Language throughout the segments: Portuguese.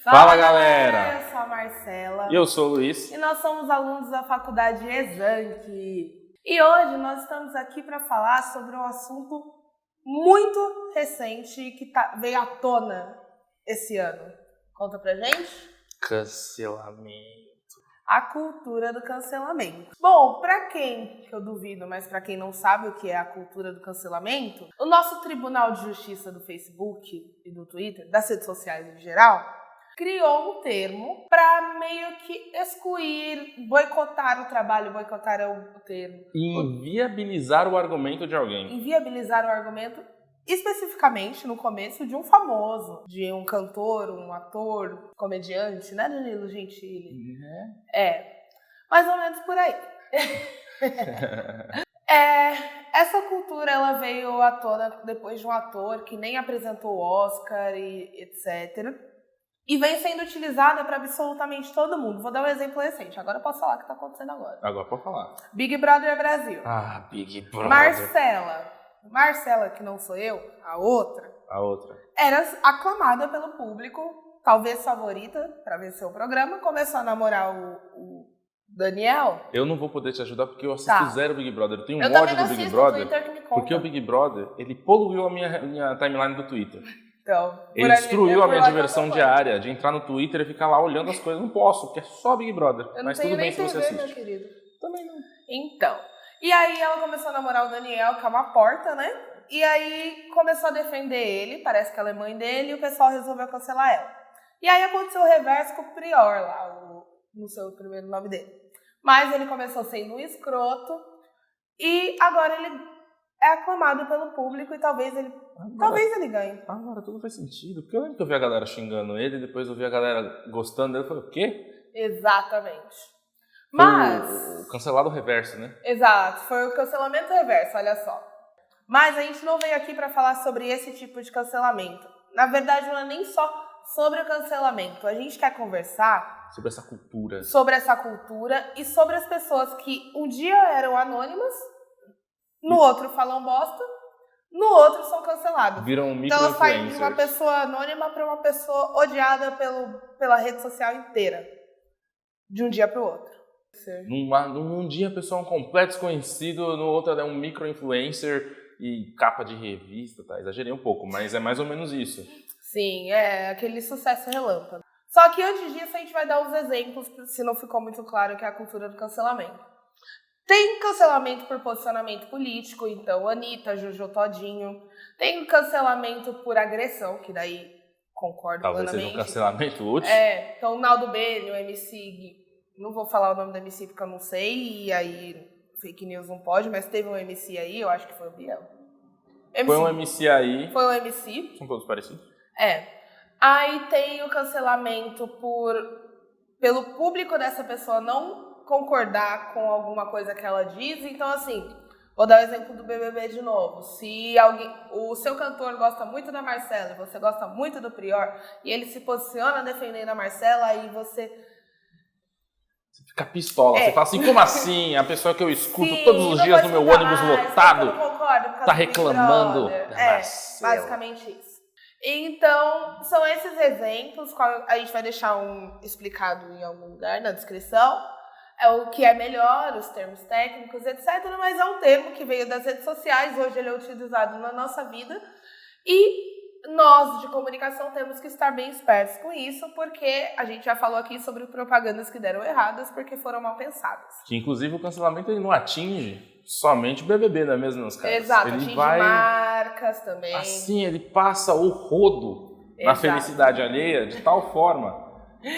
Fala galera! Eu sou a Marcela. E eu sou o Luiz. E nós somos alunos da faculdade Exanc. E hoje nós estamos aqui para falar sobre um assunto muito recente que veio à tona esse ano. Conta pra gente? Cancelamento. A cultura do cancelamento. Bom, pra quem, que eu duvido, mas pra quem não sabe o que é a cultura do cancelamento, o nosso Tribunal de Justiça do Facebook e do Twitter, das redes sociais em geral, criou um termo para meio que excluir, boicotar o trabalho, boicotar é o termo. Inviabilizar o argumento de alguém. Inviabilizar o argumento, especificamente no começo, de um famoso, de um cantor, um ator, comediante, né, Danilo Gentili? Mais ou menos por aí. Essa cultura ela veio à tona depois de um ator que nem apresentou o Oscar e etc. E vem sendo utilizada para absolutamente todo mundo. Vou dar um exemplo recente. Agora eu posso falar o que está acontecendo agora. Agora pode falar. Big Brother Brasil. Ah, Big Brother. Marcela, que não sou eu, a outra, era aclamada pelo público, talvez favorita para vencer o programa. Começou a namorar o Daniel. Eu não vou poder te ajudar porque eu assisto zero Big Brother. Eu tenho eu ódio do Big Brother. Twitter que me conta. Porque o Big Brother, ele poluiu a minha timeline do Twitter. Então, ele destruiu a minha diversão diária de entrar no Twitter e ficar lá olhando as coisas. Não posso, porque é só Big Brother. Mas tudo bem se você assiste. Meu querido. Também não. Então, e aí ela começou a namorar o Daniel, que é uma porta, né? E aí começou a defender ele, parece que ela é mãe dele, e o pessoal resolveu cancelar ela. E aí aconteceu o reverso com o Prior lá, não sei o primeiro nome dele. Mas ele começou sendo um escroto, e agora ele é aclamado pelo público e talvez ele ganhe. Agora tudo faz sentido. Porque eu lembro que eu vi a galera xingando ele, depois eu vi a galera gostando dele e falei, o quê? Exatamente. Mas o cancelado reverso, né? Exato, foi o cancelamento reverso, olha só. Mas a gente não veio aqui para falar sobre esse tipo de cancelamento. Na verdade, não é nem só sobre o cancelamento. A gente quer conversar sobre essa cultura. Sobre essa cultura e sobre as pessoas que um dia eram anônimas, no outro falam bosta, no outro são cancelados. Viram micro-influencers. Então ela sai de uma pessoa anônima para uma pessoa odiada pela rede social inteira. De um dia para o outro. Num dia a pessoa é um completo desconhecido, no outro é um micro-influencer e capa de revista, tá? Exagerei um pouco, mas é mais ou menos isso. Sim, é aquele sucesso relâmpago. Só que antes disso a gente vai dar os exemplos, se não ficou muito claro que é a cultura do cancelamento. Tem cancelamento por posicionamento político, então Anitta, Jojo Todinho. Tem cancelamento por agressão, que daí concordo talvez plenamente. Seja um cancelamento útil. Então o Naldo Bene, o MC Gui, não vou falar o nome do MC porque eu não sei, e aí fake news não pode, mas teve um MC aí, eu acho que foi o Biel. Foi um MC aí. Foi um MC. São todos parecidos. Aí tem o cancelamento pelo público dessa pessoa não concordar com alguma coisa que ela diz. Então, assim, vou dar o exemplo do BBB de novo. Se o seu cantor gosta muito da Marcela e você gosta muito do Prior, e ele se posiciona defendendo a Marcela, aí você fica pistola. Você fala assim, como assim? A pessoa que eu escuto todos os dias no meu ônibus lotado tá reclamando. Basicamente isso. Então, são esses exemplos, a gente vai deixar explicado em algum lugar na descrição. É o que é melhor, os termos técnicos, etc. Mas é um termo que veio das redes sociais, hoje ele é utilizado na nossa vida. E nós, de comunicação, temos que estar bem espertos com isso, porque a gente já falou aqui sobre propagandas que deram erradas, porque foram mal pensadas. Que, inclusive, o cancelamento ele não atinge somente o BBB, não é mesmo, meus caras? Exato, ele atinge marcas também. Assim, ele passa o rodo na felicidade alheia de tal forma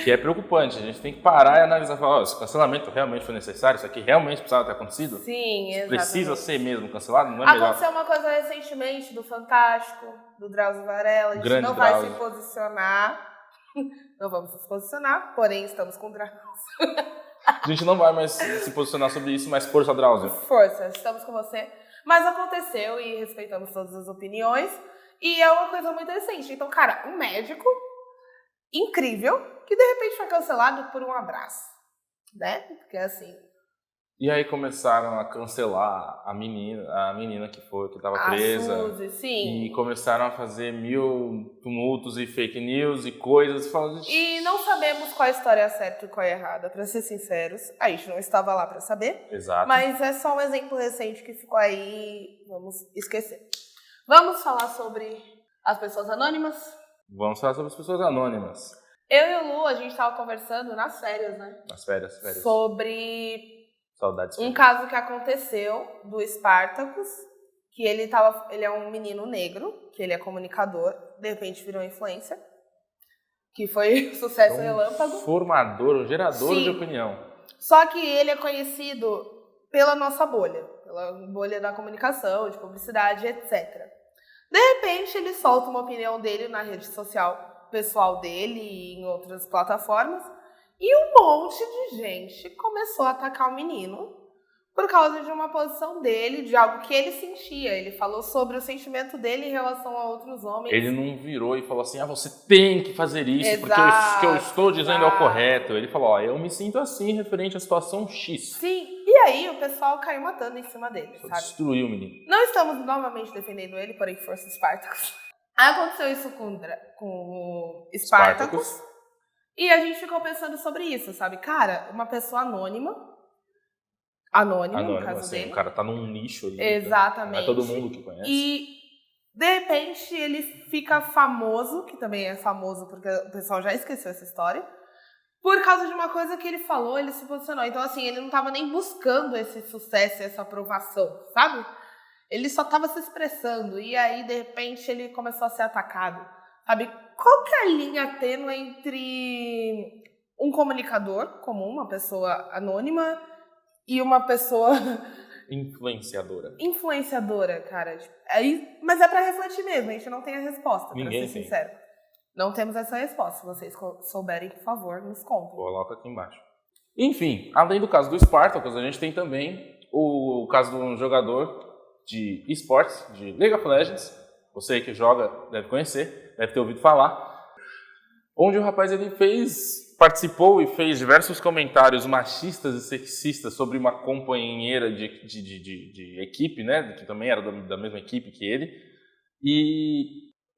que é preocupante. A gente tem que parar e analisar e falar, esse cancelamento realmente foi necessário? Isso aqui realmente precisava ter acontecido? Sim, exatamente. Precisa ser mesmo cancelado? Não é melhor? Aconteceu uma coisa recentemente do Fantástico, do Drauzio Varela. A gente Grande não vai Drauzio. se posicionar. Não vamos nos posicionar, porém estamos com o Drauzio. A gente não vai mais se posicionar sobre isso, mas força, Drauzio. Força, estamos com você. Mas aconteceu e respeitamos todas as opiniões. E é uma coisa muito recente. Então, cara, um médico incrível que de repente foi cancelado por um abraço, né? Porque assim, E aí começaram a cancelar a menina que estava presa. Suzy, sim. E começaram a fazer 1000 tumultos e fake news e coisas. E não sabemos qual a história é certa e qual é errada, pra ser sinceros. A gente não estava lá pra saber. Exato. Mas é só um exemplo recente que ficou aí, vamos esquecer. Vamos falar sobre as pessoas anônimas? Vamos falar sobre as pessoas anônimas. Eu e o Lu, a gente estava conversando nas férias, né? Nas férias. Sobre saudades. Um caso que aconteceu do Spartacus, que ele é um menino negro, que ele é comunicador, de repente virou influencer, que foi sucesso relâmpago. Formador, um gerador Sim. de opinião. Só que ele é conhecido pela nossa bolha, pela bolha da comunicação, de publicidade, etc. De repente, ele solta uma opinião dele na rede social pessoal dele e em outras plataformas, e um monte de gente começou a atacar o menino por causa de uma posição dele, de algo que ele sentia. Ele falou sobre o sentimento dele em relação a outros homens. Ele não virou e falou assim, você tem que fazer isso, exato, porque o que eu estou dizendo é o correto. Ele falou, eu me sinto assim referente à situação X. Sim, e aí o pessoal caiu matando em cima dele, sabe? Destruiu o menino. Não estamos novamente defendendo ele, porém força Spartacus. Aí aconteceu isso com o Spartacus. E a gente ficou pensando sobre isso, sabe? Cara, uma pessoa anônima no caso assim, dele. O cara tá num nicho ali. Exatamente. Não é todo mundo que conhece. E, de repente, ele fica famoso, que também é famoso porque o pessoal já esqueceu essa história, por causa de uma coisa que ele falou, ele se posicionou. Então, assim, ele não tava nem buscando esse sucesso, essa aprovação, sabe? Ele só tava se expressando. E aí, de repente, ele começou a ser atacado. Sabe? Qual que é a linha tênue entre um comunicador comum, uma pessoa anônima, e uma pessoa... Influenciadora, cara. Mas é pra refletir mesmo, a gente não tem a resposta, pra ser sincero. Não temos essa resposta. Se vocês souberem, por favor, nos contem. Coloca aqui embaixo. Enfim, além do caso do Spartacus, a gente tem também o caso de um jogador de esportes, de League of Legends. Você que joga deve conhecer, deve ter ouvido falar. Onde o rapaz ele participou e fez diversos comentários machistas e sexistas sobre uma companheira de equipe, né, que também era da mesma equipe que ele, e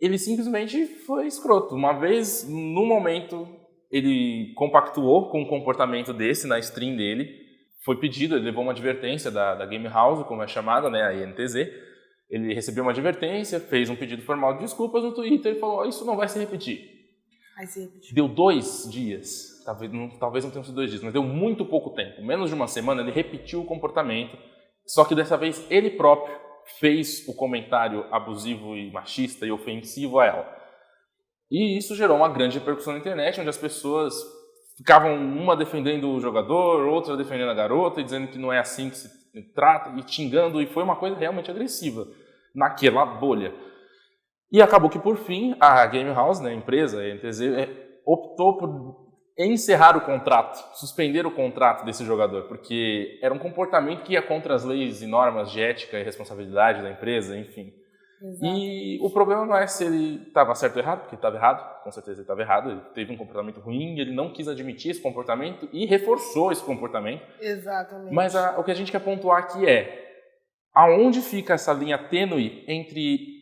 ele simplesmente foi escroto. Uma vez, no momento, ele compactuou com um comportamento desse na stream dele, foi pedido, ele levou uma advertência da Game House, como é chamada, né, a INTZ, ele recebeu uma advertência, fez um pedido formal de desculpas no Twitter e falou, isso não vai se repetir. Deu 2 dias, talvez não tenham sido 2 dias, mas deu muito pouco tempo, menos de uma semana, ele repetiu o comportamento, só que dessa vez ele próprio fez o comentário abusivo e machista e ofensivo a ela. E isso gerou uma grande repercussão na internet, onde as pessoas ficavam uma defendendo o jogador, outra defendendo a garota, e dizendo que não é assim que se trata, e xingando, e foi uma coisa realmente agressiva naquela bolha. E acabou que, por fim, a Game House, né, a empresa, a NTZ, optou por encerrar o contrato, suspender o contrato desse jogador, porque era um comportamento que ia contra as leis e normas de ética e responsabilidade da empresa, enfim. Exato. E o problema não é se ele estava certo ou errado, porque estava errado, com certeza ele estava errado, ele teve um comportamento ruim, ele não quis admitir esse comportamento e reforçou esse comportamento. Exatamente. Mas o que a gente quer pontuar aqui é aonde fica essa linha tênue entre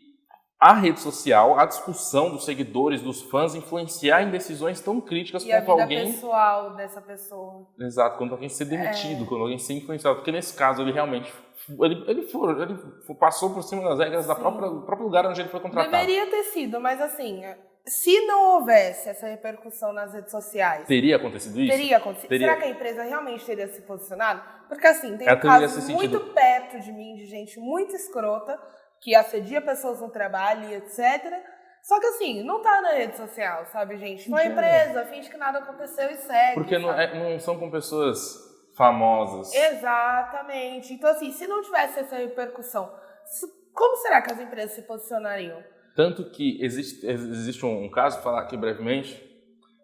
a rede social, a discussão dos seguidores, dos fãs, influenciar em decisões tão críticas quanto alguém... E a vida pessoal dessa pessoa. Exato, quando alguém ser demitido, quando alguém ser influenciado. Porque nesse caso, ele realmente... Ele passou por cima das regras do próprio lugar onde ele foi contratado. Deveria ter sido, mas assim... Se não houvesse essa repercussão nas redes sociais... Teria acontecido isso? Teria acontecido. Será que a empresa realmente teria se posicionado? Porque assim, tem um caso muito perto de mim, de gente muito escrota, que assedia pessoas no trabalho e etc. Só que assim, não tá na rede social, sabe, gente? Uma empresa finge que nada aconteceu e segue. Porque não são com pessoas famosas. Exatamente. Então assim, se não tivesse essa repercussão, como será que as empresas se posicionariam? Tanto que existe um caso, vou falar aqui brevemente,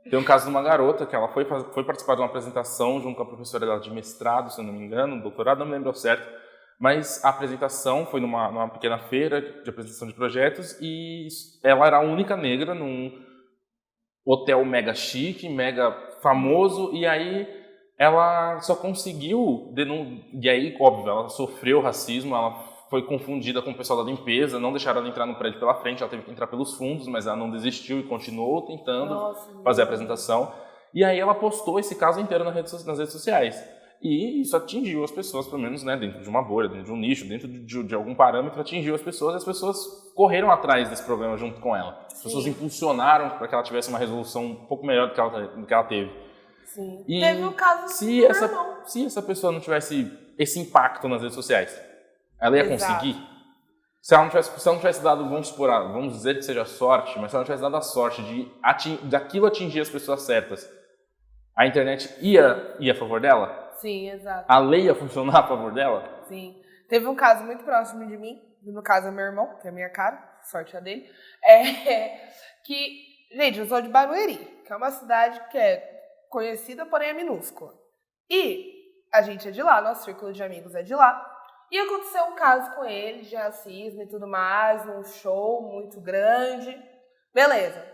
tem um caso de uma garota que ela foi participar de uma apresentação junto com a professora dela de mestrado, se eu não me engano, doutorado, não me lembro ao certo, mas a apresentação foi numa pequena feira de apresentação de projetos e ela era a única negra num hotel mega chique, mega famoso, e aí ela só conseguiu, e aí, óbvio, ela sofreu racismo, ela foi confundida com o pessoal da limpeza, não deixaram ela entrar no prédio pela frente, ela teve que entrar pelos fundos, mas ela não desistiu e continuou tentando fazer a apresentação. E aí ela postou esse caso inteiro nas redes sociais. E isso atingiu as pessoas, pelo menos, né, dentro de uma bolha, dentro de um nicho, dentro de algum parâmetro, atingiu as pessoas, e as pessoas correram atrás desse problema junto com ela. As pessoas impulsionaram para que ela tivesse uma resolução um pouco melhor do que ela teve. Sim. E teve o caso se essa pessoa não tivesse esse impacto nas redes sociais, ela ia conseguir? Se ela não tivesse dado, vamos dizer que seja sorte, mas se ela não tivesse dado a sorte daquilo atingir as pessoas certas, a internet ia a favor dela? Sim, exato. A lei ia funcionar a favor dela? Sim. Teve um caso muito próximo de mim, no caso é meu irmão, que é a minha cara, sorte a dele, que, gente, eu sou de Barueri, que é uma cidade que é conhecida, porém é minúscula. E a gente é de lá, nosso círculo de amigos é de lá. E aconteceu um caso com ele, de racismo e tudo mais, num show muito grande. Beleza.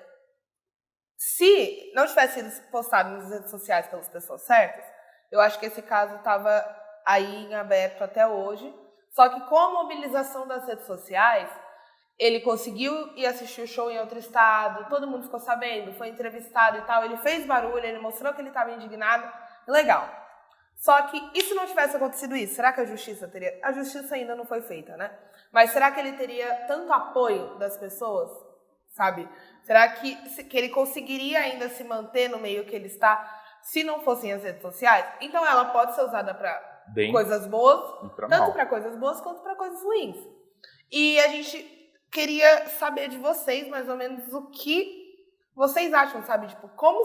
Se não tivesse sido postado nas redes sociais pelas pessoas certas, eu acho que esse caso estava aí em aberto até hoje. Só que com a mobilização das redes sociais, ele conseguiu ir assistir o show em outro estado, todo mundo ficou sabendo, foi entrevistado e tal, ele fez barulho, ele mostrou que ele estava indignado, legal. Só que, e se não tivesse acontecido isso, será que a justiça teria... A justiça ainda não foi feita, né? Mas será que ele teria tanto apoio das pessoas, sabe? Será que ele conseguiria ainda se manter no meio que ele está, se não fossem as redes sociais? Então ela pode ser usada para coisas boas, tanto para coisas boas quanto para coisas ruins. E a gente queria saber de vocês, mais ou menos, o que vocês acham, sabe? Tipo, como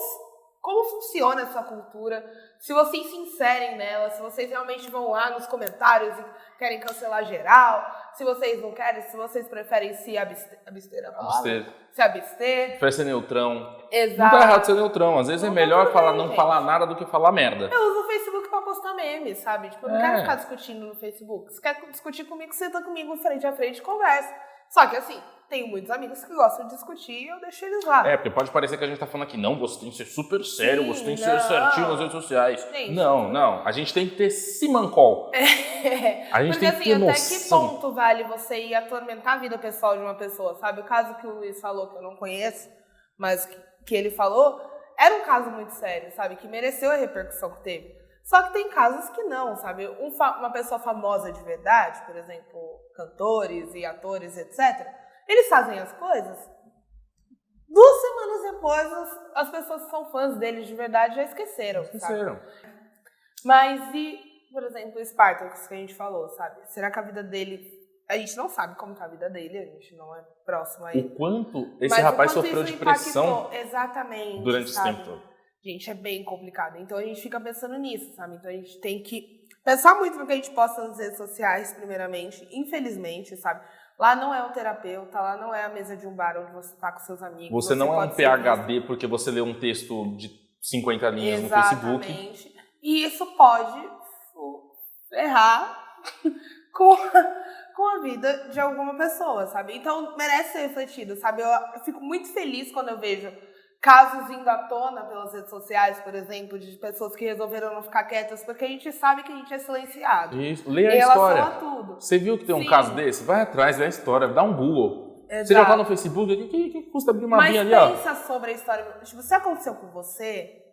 funciona essa cultura, se vocês se inserem nela, se vocês realmente vão lá nos comentários e querem cancelar geral, se vocês não querem, se vocês preferem se abster. Se abster. Prefere ser neutrão. Exato. Não tá errado ser neutrão, às vezes é melhor não falar nada do que falar merda. Eu uso o Facebook pra postar memes, sabe? Tipo, eu não quero ficar discutindo no Facebook. Se quer discutir comigo, senta comigo frente a frente e conversa. Só que assim, tenho muitos amigos que gostam de discutir e eu deixo eles lá. Porque pode parecer que a gente tá falando aqui, não, você tem que ser super sério, você tem que ser certinho nas redes sociais. Gente, não. A gente tem que ter simancol. A gente tem que ter noção. Até que ponto vale você ir atormentar a vida pessoal de uma pessoa, sabe? O caso que o Luiz falou, que eu não conheço, mas que ele falou, era um caso muito sério, sabe? Que mereceu a repercussão que teve. Só que tem casos que não, sabe? Uma pessoa famosa de verdade, por exemplo, cantores e atores, etc., eles fazem as coisas, 2 semanas depois as pessoas que são fãs deles de verdade já esqueceram. Sabe? Mas e, por exemplo, o Spartacus que a gente falou, sabe? Será que a vida dele... A gente não sabe como tá a vida dele, a gente não é próximo a ele. O quanto esse rapaz sofreu de pressão durante esse tempo todo. Gente, é bem complicado. Então a gente fica pensando nisso, sabe? Então a gente tem que pensar muito no que a gente posta nas redes sociais, primeiramente, infelizmente, sabe? Lá não é o terapeuta, lá não é a mesa de um bar onde você tá com seus amigos. Você não é um PhD porque você lê um texto de 50 linhas no Facebook. Exatamente. E isso pode errar com a vida de alguma pessoa, sabe? Então merece ser refletido, sabe? Eu fico muito feliz quando eu vejo casos indo à tona pelas redes sociais, por exemplo, de pessoas que resolveram não ficar quietas, porque a gente sabe que a gente é silenciado. Isso, leia a história. A tudo. Você viu que tem um caso desse? Vai atrás, lê a história, dá um Google. Exato. Você já tá no Facebook, o que custa abrir uma linha ali, ó? Mas pensa sobre a história. Tipo, se aconteceu com você,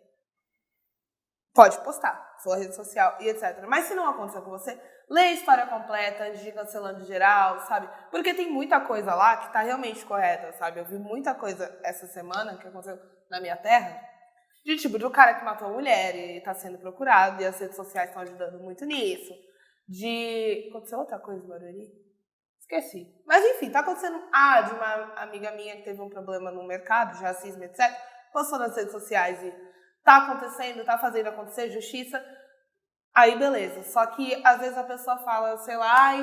pode postar, sua rede social e etc. Mas se não aconteceu com você, lê a história completa antes de ir cancelando geral, sabe? Porque tem muita coisa lá que tá realmente correta, sabe? Eu vi muita coisa essa semana que aconteceu na minha terra, de um cara que matou a mulher e tá sendo procurado, e as redes sociais estão ajudando muito nisso. Aconteceu outra coisa no Barueri? Esqueci. Mas enfim, tá acontecendo... de uma amiga minha que teve um problema no mercado, de racismo, etc. Postou nas redes sociais e tá acontecendo, tá fazendo acontecer, justiça... Aí, beleza. Só que, às vezes, a pessoa fala, sei lá,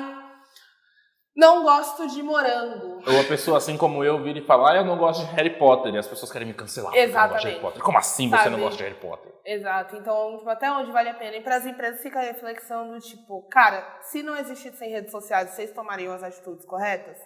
não gosto de morango. Ou a pessoa, assim como eu, vira e fala, eu não gosto de Harry Potter. E as pessoas querem me cancelar. Exatamente. Eu não gosto de Harry Potter. Como assim você não gosta de Harry Potter? Exato. Então, tipo, até onde vale a pena? E para as empresas fica a reflexão do tipo, cara, se não existissem redes sociais, vocês tomariam as atitudes corretas?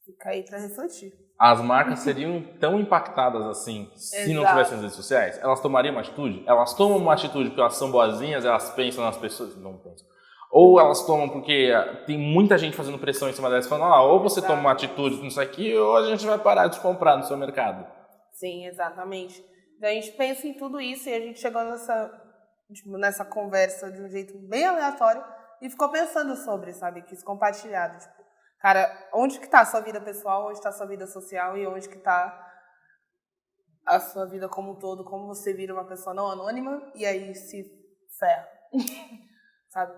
Fica aí pra refletir. As marcas seriam tão impactadas assim se não tivessem as redes sociais? Elas tomariam uma atitude? Elas tomam uma atitude porque elas são boazinhas, elas pensam nas pessoas? Não pensam. Ou elas tomam porque tem muita gente fazendo pressão em cima delas, falando, ou você toma uma atitude nisso aqui, ou a gente vai parar de comprar no seu mercado. Sim, exatamente. Então, a gente pensa em tudo isso e a gente chegou nessa conversa de um jeito bem aleatório e ficou pensando sobre, sabe, quis compartilhar, tipo, cara, onde que tá a sua vida pessoal, onde tá a sua vida social e onde que tá a sua vida como um todo, como você vira uma pessoa não anônima e aí se ferra, sabe?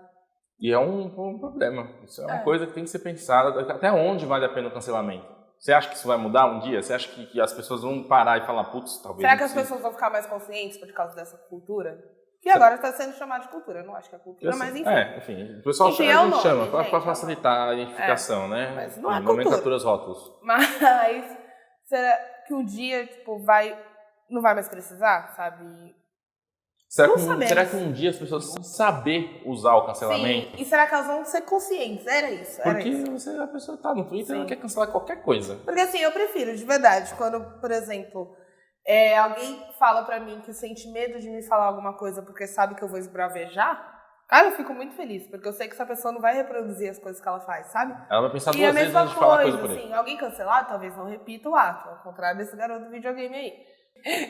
E é um problema. Isso é uma coisa que tem que ser pensada. Até onde vale a pena o cancelamento? Você acha que isso vai mudar um dia? Você acha que as pessoas vão parar e falar, putz, talvez... Será que as pessoas vão ficar mais conscientes por causa dessa cultura? Que agora está sendo chamada de cultura. Eu não acho que é cultura, mas enfim. Enfim. O pessoal chama para facilitar a identificação, né? Mas não é nomenclaturas, rótulos. Mas será que um dia, tipo, não vai mais precisar, sabe? Será que um dia as pessoas vão saber usar o cancelamento? Sim, e será que elas vão ser conscientes? Era isso. Porque a pessoa tá no Twitter e não quer cancelar qualquer coisa. Porque assim, eu prefiro, de verdade, quando, por exemplo, alguém fala pra mim que sente medo de me falar alguma coisa porque sabe que eu vou esbravejar, cara, eu fico muito feliz, porque eu sei que essa pessoa não vai reproduzir as coisas que ela faz, sabe? Ela vai pensar duas vezes antes de falar coisa por aí. Assim, alguém cancelado talvez não repita o ato, ao contrário desse garoto do videogame aí.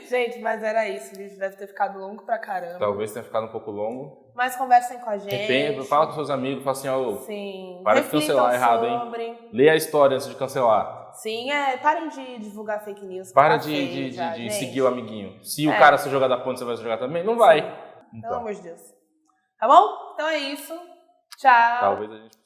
Gente, mas era isso. O vídeo deve ter ficado longo pra caramba. Talvez tenha ficado um pouco longo. Mas conversem com a gente. Fala com seus amigos, fala assim, sim. Para de cancelar errado, hein? Lê a história antes de cancelar. Sim, parem de divulgar fake news. Para de seguir o amiguinho. Se o cara se jogar da ponte, você vai se jogar também? Não vai. Então. Pelo amor de Deus. Tá bom? Então é isso. Tchau. Talvez a gente